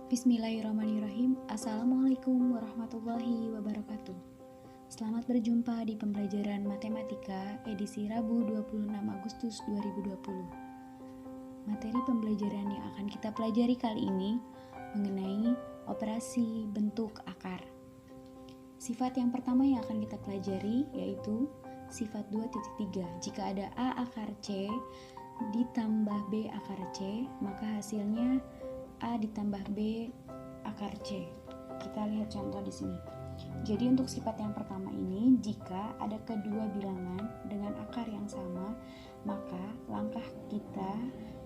Bismillahirrahmanirrahim. Assalamualaikum warahmatullahi wabarakatuh. Selamat berjumpa di pembelajaran matematika edisi Rabu 26 Agustus 2020. Materi pembelajaran yang akan kita pelajari kali ini mengenai operasi bentuk akar. Sifat yang pertama yang akan kita pelajari yaitu sifat 2.3. Jika ada A akar C ditambah B akar C, maka hasilnya A ditambah B akar C. Kita lihat contoh di sini. Jadi untuk sifat yang pertama ini, jika ada kedua bilangan dengan akar yang sama, maka langkah kita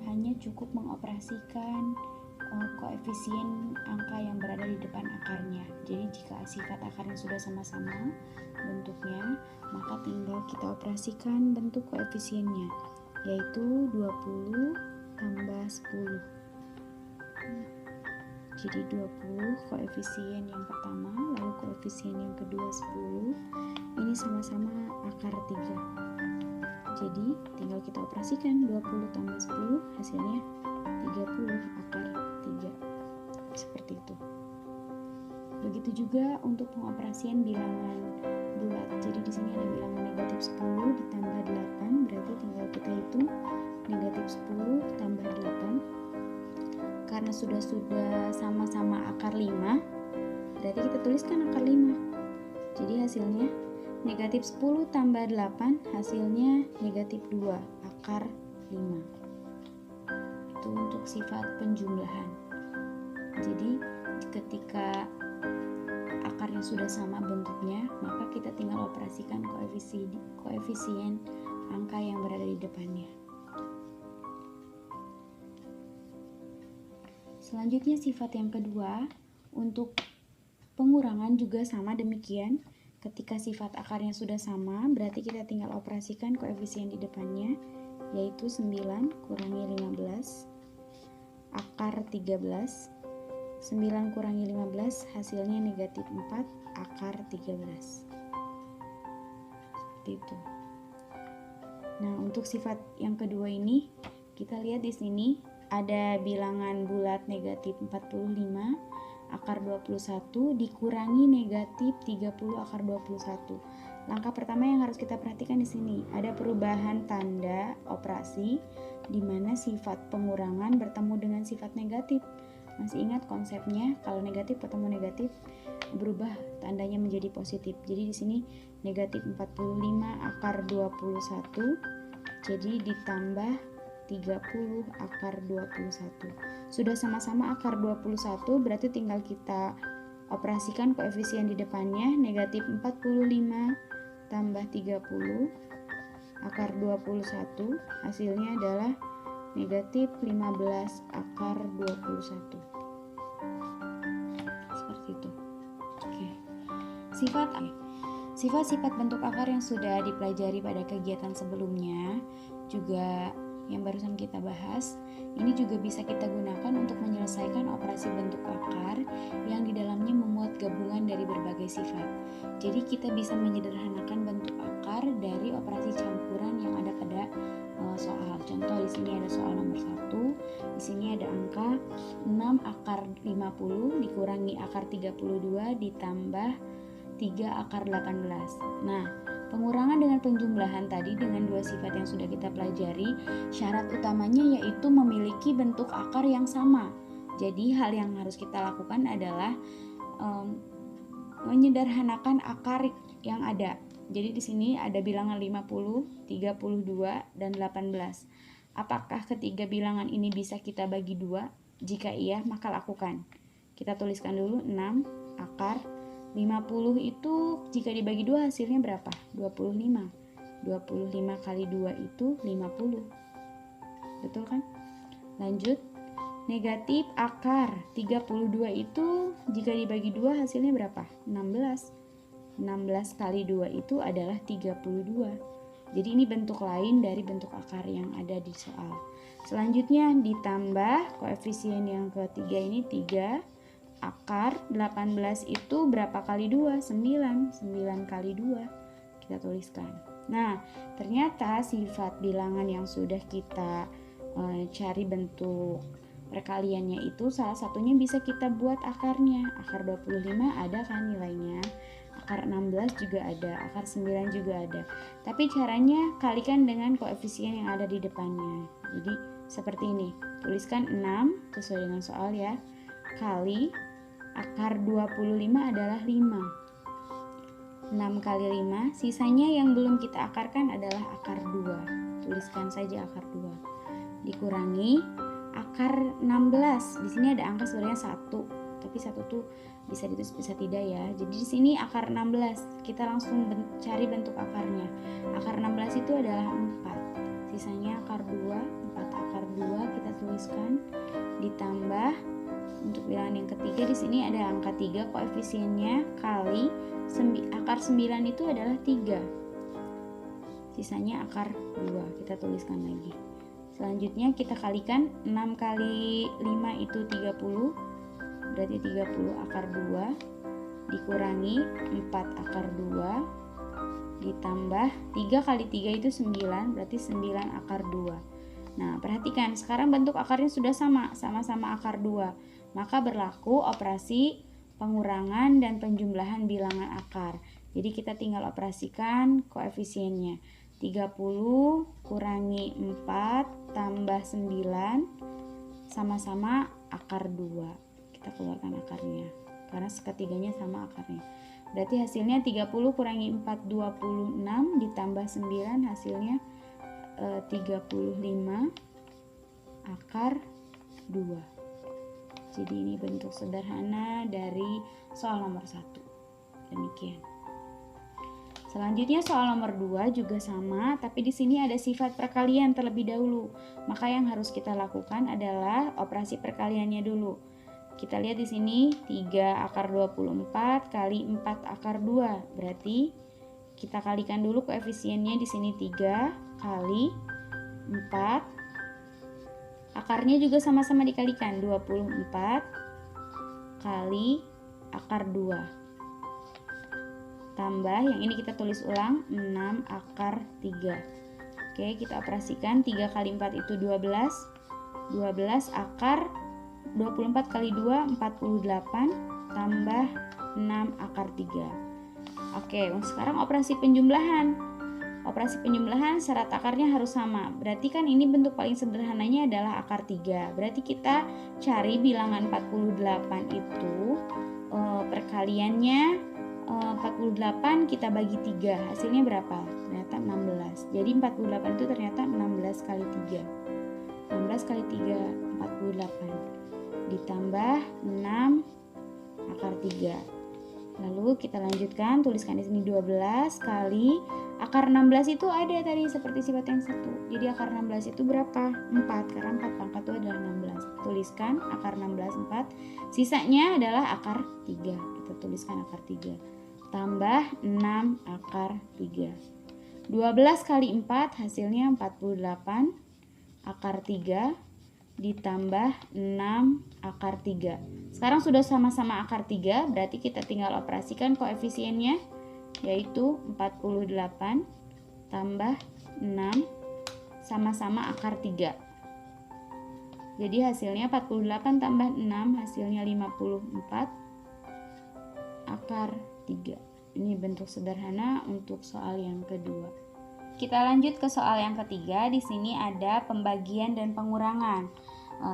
hanya cukup mengoperasikan koefisien angka yang berada di depan akarnya. Jadi jika sifat akarnya sudah sama-sama bentuknya, maka tinggal kita operasikan bentuk koefisiennya, yaitu 20 tambah 10. Jadi 20 koefisien yang pertama, lalu koefisien yang kedua 10. Ini sama-sama akar 3. Jadi tinggal kita operasikan 20 tambah 10 hasilnya 30 akar 3. Seperti itu. Begitu juga untuk pengoperasian bilangan bulat. Jadi di sini ada bilangan negatif 10 ditambah 8, berarti tinggal kita hitung negatif 10 tambah 8. Karena sudah sama-sama akar 5, berarti kita tuliskan akar 5. Jadi hasilnya negatif 10 tambah 8 hasilnya negatif 2 akar 5. Itu untuk sifat penjumlahan. Jadi ketika akarnya sudah sama bentuknya, maka kita tinggal operasikan koefisien angka yang berada di depannya. Selanjutnya sifat yang kedua, untuk pengurangan juga sama demikian. Ketika sifat akarnya sudah sama, berarti kita tinggal operasikan koefisien di depannya, yaitu 9 kurangi 15 akar 13. 9 kurangi 15 hasilnya negatif 4 akar 13. Seperti itu. Nah, untuk sifat yang kedua ini, kita lihat di sini ada bilangan bulat negatif 45 akar 21 dikurangi negatif 30 akar 21. Langkah pertama yang harus kita perhatikan di sini, ada perubahan tanda operasi di mana sifat pengurangan bertemu dengan sifat negatif. Masih ingat konsepnya, kalau negatif ketemu negatif berubah tandanya menjadi positif. Jadi di sini negatif 45 akar 21 jadi ditambah 30 akar 21. Sudah sama-sama akar 21, berarti tinggal kita operasikan koefisien di depannya, negatif 45 tambah 30 akar 21, hasilnya adalah negatif 15 akar 21. Seperti itu. Oke. Sifat-sifat bentuk akar yang sudah dipelajari pada kegiatan sebelumnya juga yang barusan kita bahas, ini juga bisa kita gunakan untuk menyelesaikan operasi bentuk akar yang di dalamnya memuat gabungan dari berbagai sifat. Jadi kita bisa menyederhanakan bentuk akar dari operasi campuran yang ada pada soal. Contoh di sini ada soal nomor 1. Di sini ada angka 6 akar 50 dikurangi akar 32 ditambah 3 akar 18. Nah, pengurangan dengan penjumlahan tadi dengan dua sifat yang sudah kita pelajari, syarat utamanya yaitu memiliki bentuk akar yang sama. Jadi hal yang harus kita lakukan adalah menyederhanakan akar yang ada. Jadi di sini ada bilangan 50, 32, dan 18. Apakah ketiga bilangan ini bisa kita bagi dua? Jika iya, maka lakukan. Kita tuliskan dulu 6 akar 50 itu jika dibagi 2 hasilnya berapa? 25. 25 kali 2 itu 50. Betul kan? Lanjut. Negatif akar 32 itu jika dibagi 2 hasilnya berapa? 16. 16 kali 2 itu adalah 32. Jadi ini bentuk lain dari bentuk akar yang ada di soal. Selanjutnya ditambah koefisien yang ketiga ini 3. Akar 18 itu berapa kali 2? 9. 9 kali 2. Kita tuliskan. Nah, ternyata sifat bilangan yang sudah kita cari bentuk perkaliannya itu salah satunya bisa kita buat akarnya. Akar 25 ada kan nilainya, akar 16 juga ada, akar 9 juga ada. Tapi caranya kalikan dengan koefisien yang ada di depannya. Jadi seperti ini, tuliskan 6 sesuai dengan soal ya, kali akar 25 adalah 5. 6 kali 5, sisanya yang belum kita akarkan adalah akar 2. Tuliskan saja akar 2. Dikurangi akar 16. Di sini ada angka sebenarnya 1, tapi 1 tuh bisa ditulis bisa tidak ya. Jadi di sini akar 16. Kita langsung cari bentuk akarnya. Akar 16 itu adalah 4. Sisanya akar 2, 4 akar 2 kita tuliskan, ditambah untuk bilangan yang ketiga di sini ada angka 3 koefisiennya, kali akar 9 itu adalah 3. Sisanya akar 2 kita tuliskan lagi. Selanjutnya kita kalikan 6 kali 5 itu 30, berarti 30 akar 2 dikurangi 4 akar 2 ditambah 3 kali 3 itu 9, berarti 9 akar 2. Nah, perhatikan sekarang bentuk akarnya sudah sama-sama akar 2. Maka berlaku operasi pengurangan dan penjumlahan bilangan akar. Jadi kita tinggal operasikan koefisiennya. 30 kurangi 4 tambah 9 sama-sama akar 2. Kita keluarkan akarnya karena seketiganya sama akarnya. Berarti hasilnya 30 kurangi 4 26 ditambah 9 hasilnya 35 akar 2. Jadi ini bentuk sederhana dari soal nomor 1. Demikian. Selanjutnya soal nomor 2 juga sama, tapi di sini ada sifat perkalian terlebih dahulu. Maka yang harus kita lakukan adalah operasi perkaliannya dulu. Kita lihat di sini 3 akar 24 kali 4 akar 2. Berarti kita kalikan dulu koefisiennya di sini 3 kali 4. Akarnya juga sama-sama dikalikan, 24 kali akar 2. Tambah, yang ini kita tulis ulang, 6 akar 3. Oke, kita operasikan 3 kali 4 itu 12. 12 akar 24 kali 2, 48. Tambah 6 akar 3. Oke, sekarang operasi penjumlahan. Operasi penjumlahan syarat akarnya harus sama. Berarti kan ini bentuk paling sederhananya adalah akar 3. Berarti kita cari bilangan 48 itu perkaliannya 48 kita bagi 3. Hasilnya berapa? Ternyata 16. Jadi 48 itu ternyata 16 kali 3. 16 kali 3 48. Ditambah 6 akar 3. Lalu kita lanjutkan, tuliskan di sini 12 kali akar 16 itu ada tadi seperti sifat yang 1. Jadi akar 16 itu berapa? 4, karena 4 pangkat itu adalah 16. Tuliskan akar 16 4. Sisanya adalah akar 3. Kita tuliskan akar 3. Tambah 6 akar 3. 12 kali 4 hasilnya 48 akar 3 ditambah 6 akar 3. Sekarang sudah sama-sama akar 3, berarti kita tinggal operasikan koefisiennya, yaitu 48 tambah 6 sama-sama akar 3. Jadi hasilnya 48 tambah 6 hasilnya 54 akar 3. Ini bentuk sederhana untuk soal yang kedua. Kita lanjut ke soal yang ketiga. Di sini ada pembagian dan pengurangan.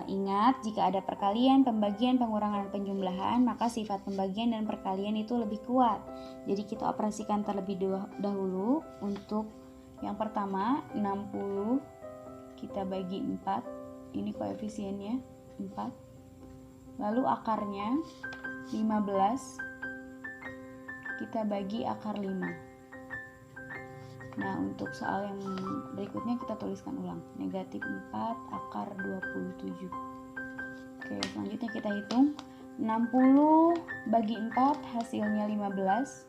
Ingat, jika ada perkalian, pembagian, pengurangan, penjumlahan, maka sifat pembagian dan perkalian itu lebih kuat. Jadi kita operasikan terlebih dahulu. Untuk yang pertama 60 kita bagi 4. Ini koefisiennya 4. Lalu akarnya 15 kita bagi akar 5. Nah, untuk soal yang berikutnya kita tuliskan ulang. Negatif 4 akar 27. Oke, selanjutnya kita hitung. 60 bagi 4 hasilnya 15.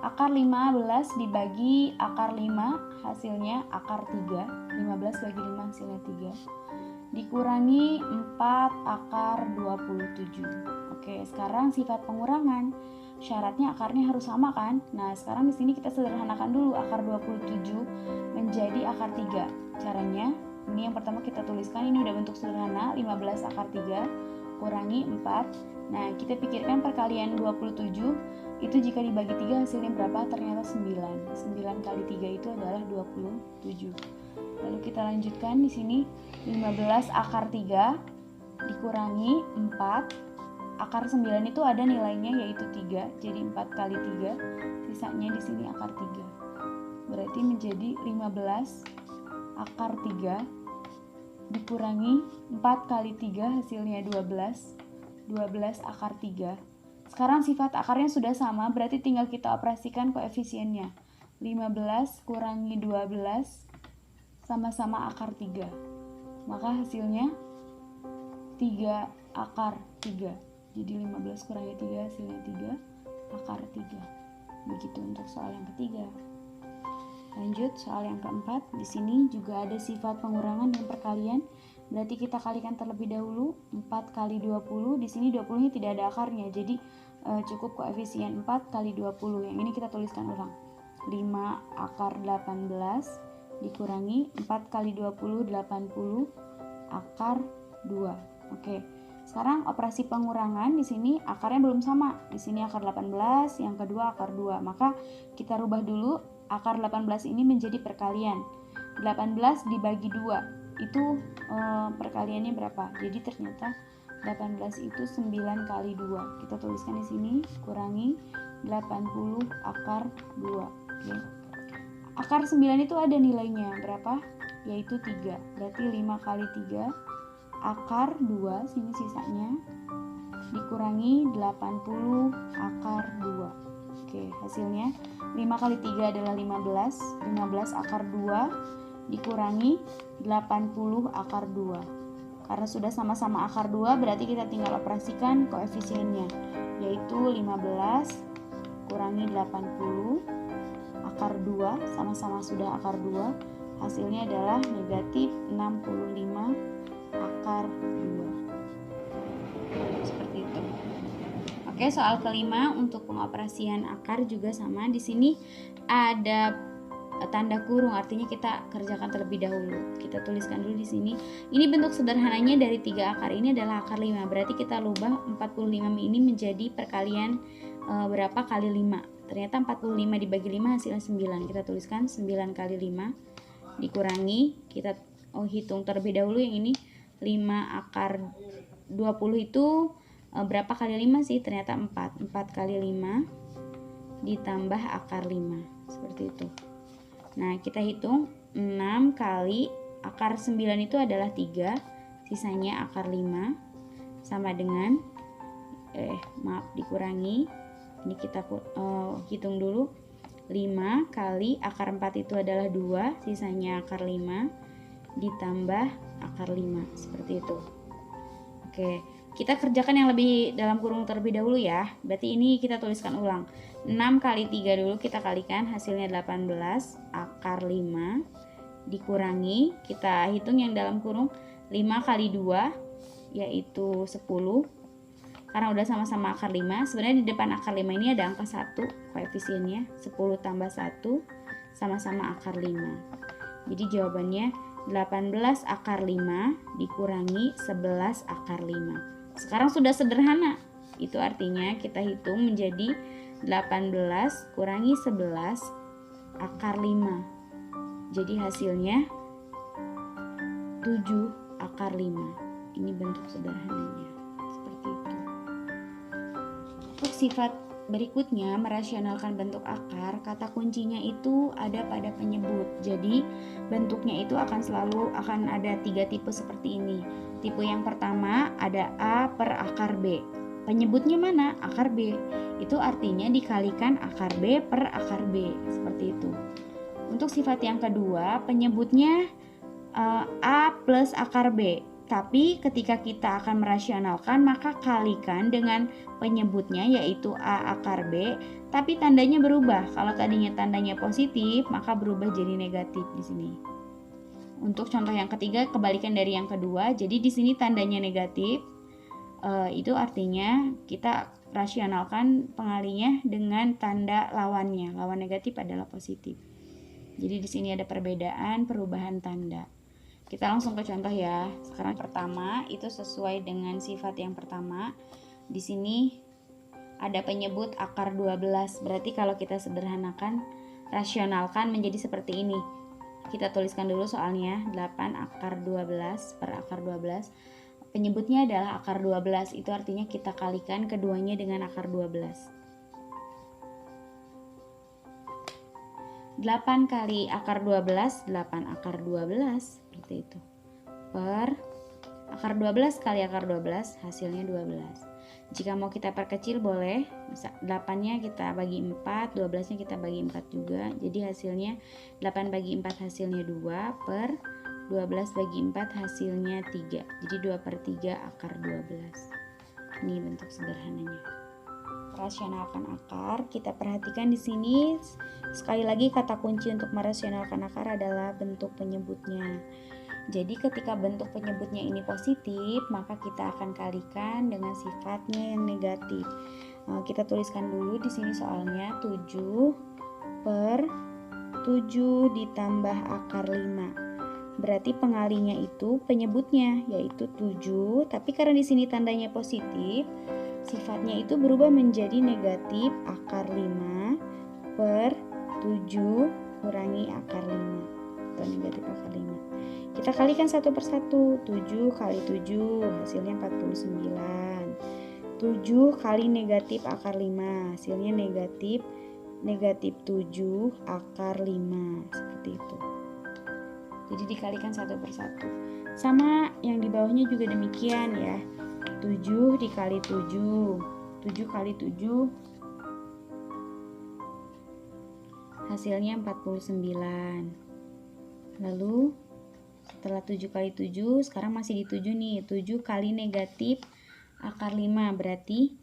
Akar 15 dibagi akar 5 hasilnya akar 3. 15 bagi 5 hasilnya 3. Dikurangi 4 akar 27. Oke, sekarang sifat pengurangan. Syaratnya akarnya harus sama kan? Nah, sekarang di sini kita sederhanakan dulu akar 27 menjadi akar 3. Caranya Ini yang pertama kita tuliskan, ini udah bentuk sederhana, 15 akar 3 kurangi 4. Nah, kita pikirkan perkalian 27 itu jika dibagi 3 hasilnya berapa? Ternyata 9. 9 kali 3 itu adalah 27. Lalu kita lanjutkan di sini 15 akar 3 dikurangi 4. Akar 9 itu ada nilainya yaitu 3. Jadi 4 kali 3, sisanya di sini akar 3. Berarti menjadi 15 akar 3 dikurangi 4 kali 3 hasilnya 12. 12 akar 3. Sekarang sifat akarnya sudah sama, berarti tinggal kita operasikan koefisiennya. 15 kurangi 12 sama-sama akar 3. Maka hasilnya 3 akar 3. Jadi 15 kurangi 3 hasilnya 3 akar 3. Begitu untuk soal yang ketiga. Lanjut soal yang keempat. Di sini juga ada sifat pengurangan dan perkalian. Berarti kita kalikan terlebih dahulu. 4 kali 20. Di sini 20-nya tidak ada akarnya. Jadi cukup koefisien 4 kali 20. Yang ini kita tuliskan ulang. 5 akar 18 dikurangi 4 kali 20 80 akar 2. Oke. Sekarang operasi pengurangan di sini akarnya belum sama. Di sini akar 18, yang kedua akar 2. Maka kita rubah dulu akar 18 ini menjadi perkalian. 18 dibagi 2 itu perkaliannya berapa? Jadi ternyata 18 itu 9 kali 2. Kita tuliskan di sini kurangi 80 akar 2. Oke. Akar 9 itu ada nilainya berapa? Yaitu 3. Berarti 5 kali 3 akar 2, sini sisanya, dikurangi 80 akar 2. Oke, hasilnya 5 kali 3 adalah 15. 15 akar 2 dikurangi 80 akar 2. Karena sudah sama-sama akar 2, berarti kita tinggal operasikan koefisiennya, yaitu 15 kurangi 80 akar 2, sama-sama sudah akar 2. Hasilnya adalah negatif 65 akar 2. Seperti itu. Oke, soal kelima untuk pengoperasian akar juga sama. Di sini ada tanda kurung, artinya kita kerjakan terlebih dahulu. Kita tuliskan dulu di sini. Ini bentuk sederhananya dari 3 akar ini adalah akar 5. Berarti kita rubah 45 ini menjadi perkalian berapa kali 5. Ternyata 45 dibagi 5 hasilnya 9. Kita tuliskan 9 kali 5 dikurangi, kita hitung terlebih dahulu yang ini 5 akar 20 itu berapa kali 5 sih? Ternyata 4. 4 kali 5 ditambah akar 5. Seperti itu. Nah, kita hitung 6 kali akar 9 itu adalah 3. Sisanya akar 5 sama dengan dikurangi. Ini kita hitung dulu. 5 kali akar 4 itu adalah 2. Sisanya akar 5 ditambah akar 5. Seperti itu. Oke, kita kerjakan yang lebih dalam kurung terlebih dahulu ya. Berarti ini kita tuliskan ulang. 6 kali 3 dulu kita kalikan, hasilnya 18 akar 5 dikurangi, kita hitung yang dalam kurung 5 kali 2 yaitu 10. Karena udah sama-sama akar 5, sebenarnya di depan akar 5 ini ada angka 1 koefisiennya. 10 tambah 1 sama-sama akar 5. Jadi jawabannya 18 akar 5 dikurangi 11 akar 5. Sekarang sudah sederhana. Itu artinya kita hitung menjadi 18 kurangi 11 akar 5. Jadi hasilnya 7 akar 5. Ini bentuk sederhananya. Seperti itu. Untuk sifat berikutnya, merasionalkan bentuk akar, kata kuncinya itu ada pada penyebut. Jadi bentuknya itu akan ada 3 tipe seperti ini. Tipe yang pertama ada A per akar B. Penyebutnya mana? Akar B. Itu artinya dikalikan akar B per akar B. Seperti itu. Untuk sifat yang kedua, penyebutnya A plus akar B. Tapi ketika kita akan merasionalkan, maka kalikan dengan penyebutnya yaitu A akar B, tapi tandanya berubah. Kalau tadinya tandanya positif, maka berubah jadi negatif di sini. Untuk contoh yang ketiga, kebalikan dari yang kedua. Jadi di sini tandanya negatif. Itu artinya kita rasionalkan pengalinya dengan tanda lawannya. Lawan negatif adalah positif. Jadi di sini ada perbedaan perubahan tanda. Kita langsung ke contoh ya. Sekarang pertama itu sesuai dengan sifat yang pertama. Di sini ada penyebut akar 12. Berarti kalau kita sederhanakan, rasionalkan menjadi seperti ini. Kita tuliskan dulu soalnya. 8 akar 12 per akar 12. Penyebutnya adalah akar 12. Itu artinya kita kalikan keduanya dengan akar 12. 8 kali akar 12, 8 akar 12, seperti itu. Per akar 12 kali akar 12, hasilnya 12. Jika mau kita perkecil boleh, 8-nya kita bagi 4, 12-nya kita bagi 4 juga. Jadi hasilnya 8 bagi 4 hasilnya 2, per 12 bagi 4 hasilnya 3. Jadi 2/3 akar 12. Ini bentuk sederhananya. Rasionalkan akar, kita perhatikan di sini sekali lagi kata kunci untuk merasionalkan akar adalah bentuk penyebutnya. Jadi ketika bentuk penyebutnya ini positif, maka kita akan kalikan dengan sifatnya yang negatif. Kita tuliskan dulu di sini soalnya 7 per 7 ditambah akar 5. Berarti pengalinya itu penyebutnya yaitu 7, tapi karena di sini tandanya positif, sifatnya itu berubah menjadi negatif akar 5 per 7 kurangi akar 5 atau negatif akar 5. Kita kalikan satu persatu. 7 kali 7 hasilnya 49. 7 kali negatif akar 5 hasilnya negatif 7 akar 5. Seperti itu. Jadi dikalikan satu persatu. Sama yang di bawahnya juga demikian ya. 7 dikali 7, 7 kali 7 hasilnya 49. Lalu setelah 7 kali 7 sekarang masih di 7 nih. 7 kali negatif akar 5 berarti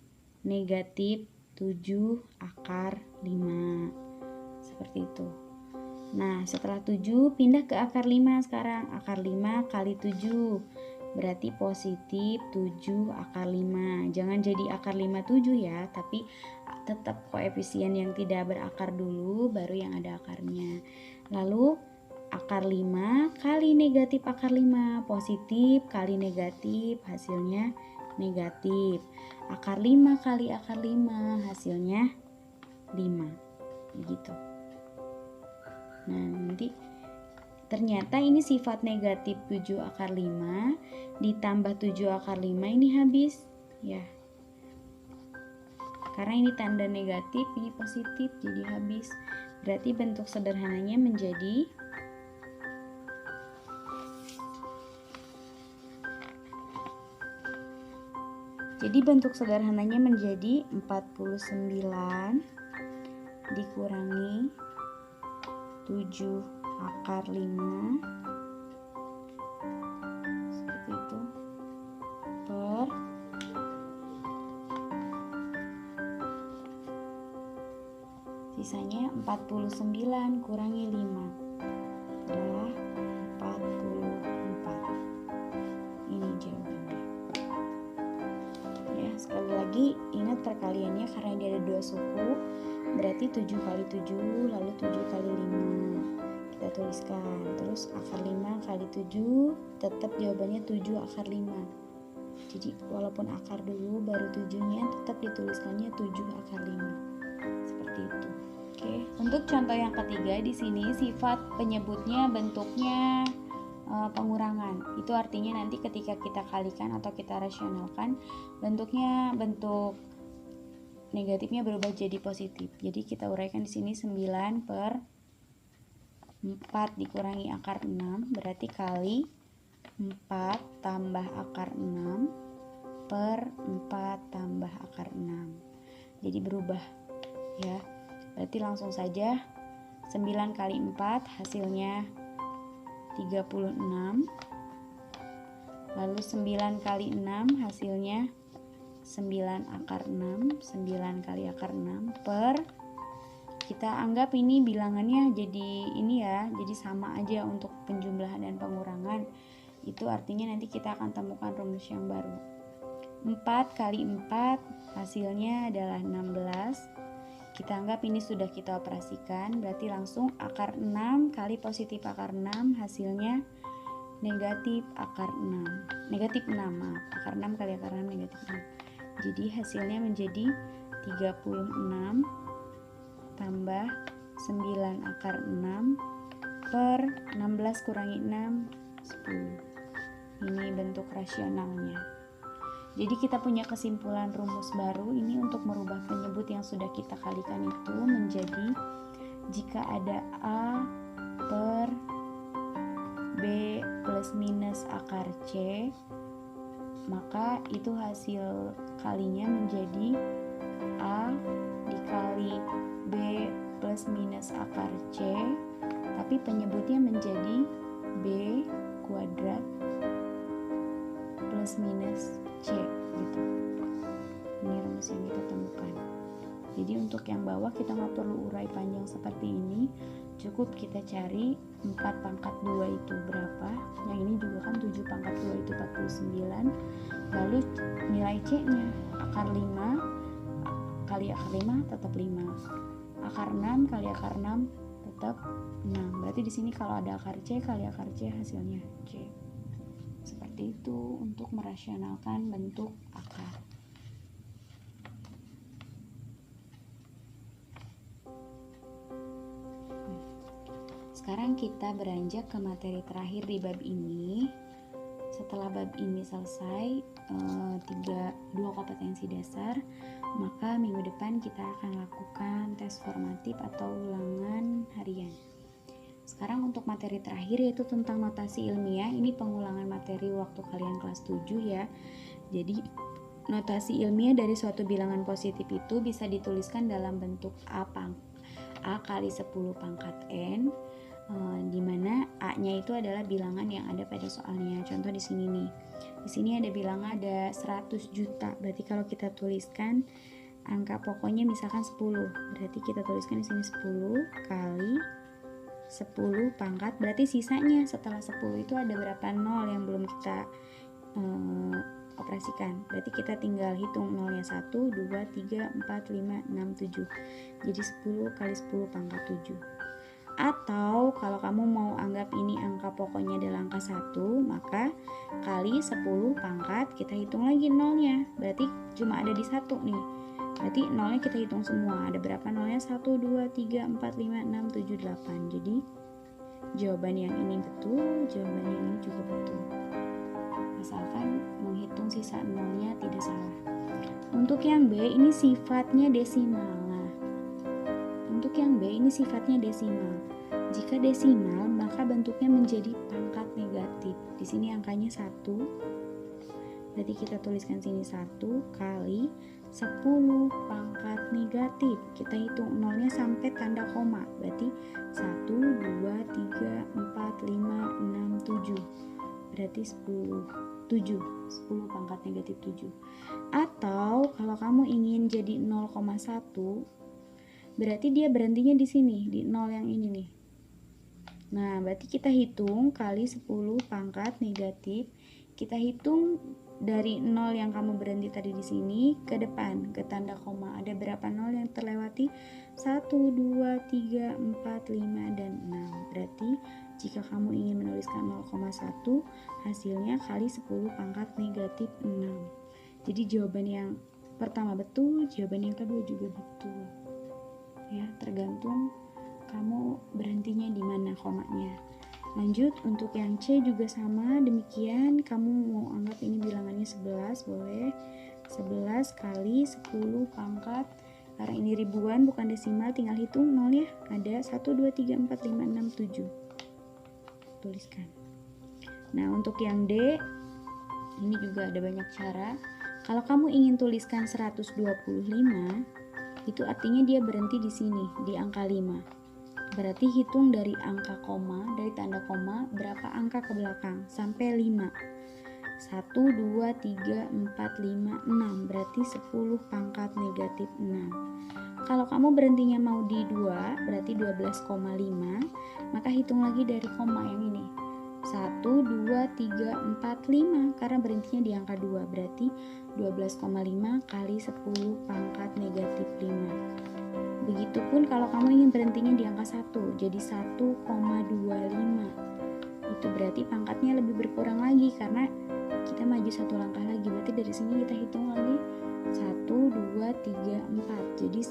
negatif 7 akar 5. Seperti itu. Nah setelah 7 pindah ke akar 5 sekarang. Akar 5 kali 7 berarti positif 7 akar 5. Jangan jadi akar 57 ya, tapi tetap koefisien yang tidak berakar dulu, baru yang ada akarnya. Lalu akar 5 kali negatif akar 5, positif kali negatif, hasilnya negatif. Akar 5 kali akar 5, hasilnya 5. Begitu. Nah nanti ternyata ini sifat negatif 7 akar 5 ditambah 7 akar 5 ini habis ya. Karena ini tanda negatif, ini positif, jadi habis. Berarti bentuk sederhananya menjadi menjadi 49 dikurangi 7 akar 5 seperti itu per sisanya 49 kurangi 5 adalah 44. Ini jawabannya ya. Sekali lagi ingat perkaliannya karena dia ada 2 suku, berarti 7 kali 7 lalu 7 kali 5 kita tuliskan. Terus akar 5 kali 7 tetap jawabannya 7 akar 5. Jadi walaupun akar dulu baru 7-nya tetap dituliskannya 7 akar 5. Seperti itu. Oke, untuk contoh yang ketiga di sini sifat penyebutnya bentuknya pengurangan. Itu artinya nanti ketika kita kalikan atau kita rasionalkan bentuk negatifnya berubah jadi positif. Jadi kita uraikan di sini 9 per 4 dikurangi akar 6 berarti kali 4 tambah akar 6 per 4 tambah akar 6. Jadi berubah ya. Berarti langsung saja 9 kali 4 hasilnya 36. Lalu 9 kali 6 hasilnya 9 akar 6. 9 kali akar 6 per, kita anggap ini bilangannya jadi ini ya, jadi sama aja untuk penjumlahan dan pengurangan. Itu artinya nanti kita akan temukan rumus yang baru. 4 kali 4 hasilnya adalah 16. Kita anggap ini sudah kita operasikan, berarti langsung akar 6 kali positif akar 6 hasilnya negatif akar 6. Negatif 6, maaf. Akar 6 kali akar 6 negatif 6. Jadi hasilnya menjadi 36 tambah 9 akar 6 per 16 kurangi 6, 10. Ini bentuk rasionalnya. Jadi kita punya kesimpulan rumus baru ini untuk merubah penyebut yang sudah kita kalikan itu menjadi jika ada A per B plus minus akar C, maka itu hasil kalinya menjadi A dikali B plus minus akar C, tapi penyebutnya menjadi B kuadrat plus minus C gitu. Ini rumus yang kita temukan. Jadi untuk yang bawah kita nggak perlu urai panjang seperti ini, cukup kita cari 4 pangkat 2 itu berapa. Yang ini juga kan 7 pangkat 2 itu 49. Lalu nilai C nya akar 5 kali akar 5 tetap 5. Akar 6 kali akar 6 tetap 6. Berarti di sini kalau ada akar C kali akar C hasilnya C. Seperti itu untuk merasionalkan bentuk akar. Sekarang kita beranjak ke materi terakhir di bab ini. Setelah bab ini selesai, 2 kompetensi dasar, maka minggu depan kita akan lakukan tes formatif atau ulangan harian. Sekarang untuk materi terakhir yaitu tentang notasi ilmiah. Ini pengulangan materi waktu kalian kelas 7 ya. Jadi notasi ilmiah dari suatu bilangan positif itu bisa dituliskan dalam bentuk A kali 10 pangkat N, di mana A-nya itu adalah bilangan yang ada pada soalnya. Contoh di sini nih. Di sini ada bilangan ada 100 juta. Berarti kalau kita tuliskan angka pokoknya misalkan 10. Berarti kita tuliskan di sini 10 kali 10 pangkat. Berarti sisanya setelah 10 itu ada berapa nol yang belum kita operasikan. Berarti kita tinggal hitung nolnya 1, 2, 3, 4, 5, 6, 7. Jadi 10 kali 10 pangkat 7. Atau kalau kamu mau anggap ini angka pokoknya adalah angka 1, maka kali 10 pangkat kita hitung lagi nolnya. Berarti cuma ada di 1 nih. Berarti nolnya kita hitung semua. Ada berapa nolnya? 1, 2, 3, 4, 5, 6, 7, 8. Jadi jawaban yang ini betul, jawaban yang ini juga betul. Asalkan menghitung sisa nolnya tidak salah. Untuk yang B ini sifatnya desimal. Untuk yang B ini sifatnya desimal. Jika desimal, maka bentuknya menjadi pangkat negatif. Di sini angkanya 1. Berarti kita tuliskan sini 1 kali 10 pangkat negatif. Kita hitung nolnya sampai tanda koma. Berarti 1, 2, 3, 4, 5, 6, 7. Berarti 10 pangkat negatif 7. Atau kalau kamu ingin jadi 0,1, berarti dia berhentinya di sini, di 0 yang ini nih. Nah, berarti kita hitung kali 10 pangkat negatif. Kita hitung dari 0 yang kamu berhenti tadi di sini ke depan, ke tanda koma. Ada berapa 0 yang terlewati? 1, 2, 3, 4, 5, dan 6. Berarti jika kamu ingin menuliskan 0,1, hasilnya kali 10 pangkat negatif 6. Jadi jawaban yang pertama betul, jawaban yang kedua juga betul. Ya, tergantung kamu berhentinya di mana komanya. Lanjut, untuk yang C juga sama demikian. Kamu mau anggap ini bilangannya 11, boleh 11 kali 10 pangkat, karena ini ribuan bukan desimal, tinggal hitung nolnya. Ada 1, 2, 3, 4, 5, 6, 7. Tuliskan. Nah, untuk yang D ini juga ada banyak cara. Kalau kamu ingin tuliskan 125, itu artinya dia berhenti di sini, di angka 5. Berarti hitung dari angka koma, dari tanda koma, berapa angka ke belakang, sampai 5. 1, 2, 3, 4, 5, 6. Berarti 10 pangkat negatif 6. Kalau kamu berhentinya mau di 2, berarti 12,5. Maka hitung lagi dari koma yang ini. 1, 2, 3, 4, 5. Karena berhentinya di angka 2. Berarti 12,5 kali 10 pangkat negatif 5. Begitupun kalau kamu ingin berhentinya di angka 1, jadi 1,25. itu berarti pangkatnya lebih berkurang lagi karena kita maju satu langkah lagi. Berarti dari sini kita hitung lagi 1, 2, 3, 4. Jadi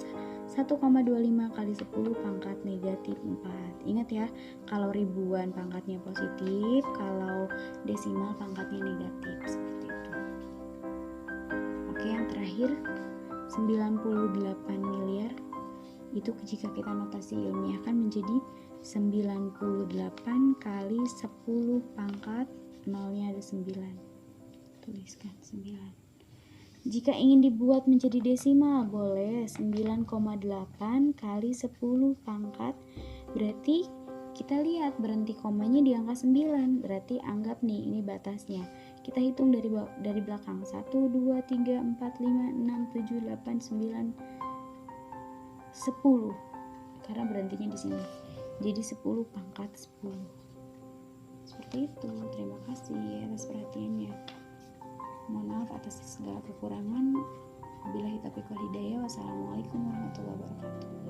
1,25 kali 10 pangkat negatif 4. Ingat ya, kalau ribuan pangkatnya positif, kalau desimal pangkatnya negatif, seperti itu. Oke, yang terakhir 98 miliar itu jika kita notasi ilmiahkan menjadi 98 kali 10 pangkat nolnya ada 9. Tuliskan 9. Jika ingin dibuat menjadi desimal boleh 9,8 kali 10 pangkat, berarti kita lihat berhenti komanya di angka 9, berarti anggap nih ini batasnya. Kita hitung dari belakang 1, 2, 3, 4, 5, 6, 7, 8, 9, 10 karena berhentinya di sini. Jadi 10 pangkat 10. Seperti itu. Terima kasih atas perhatiannya. Mohon maaf atas segala kekurangan. Wabillahi taufiq wal hidayah. Wassalamualaikum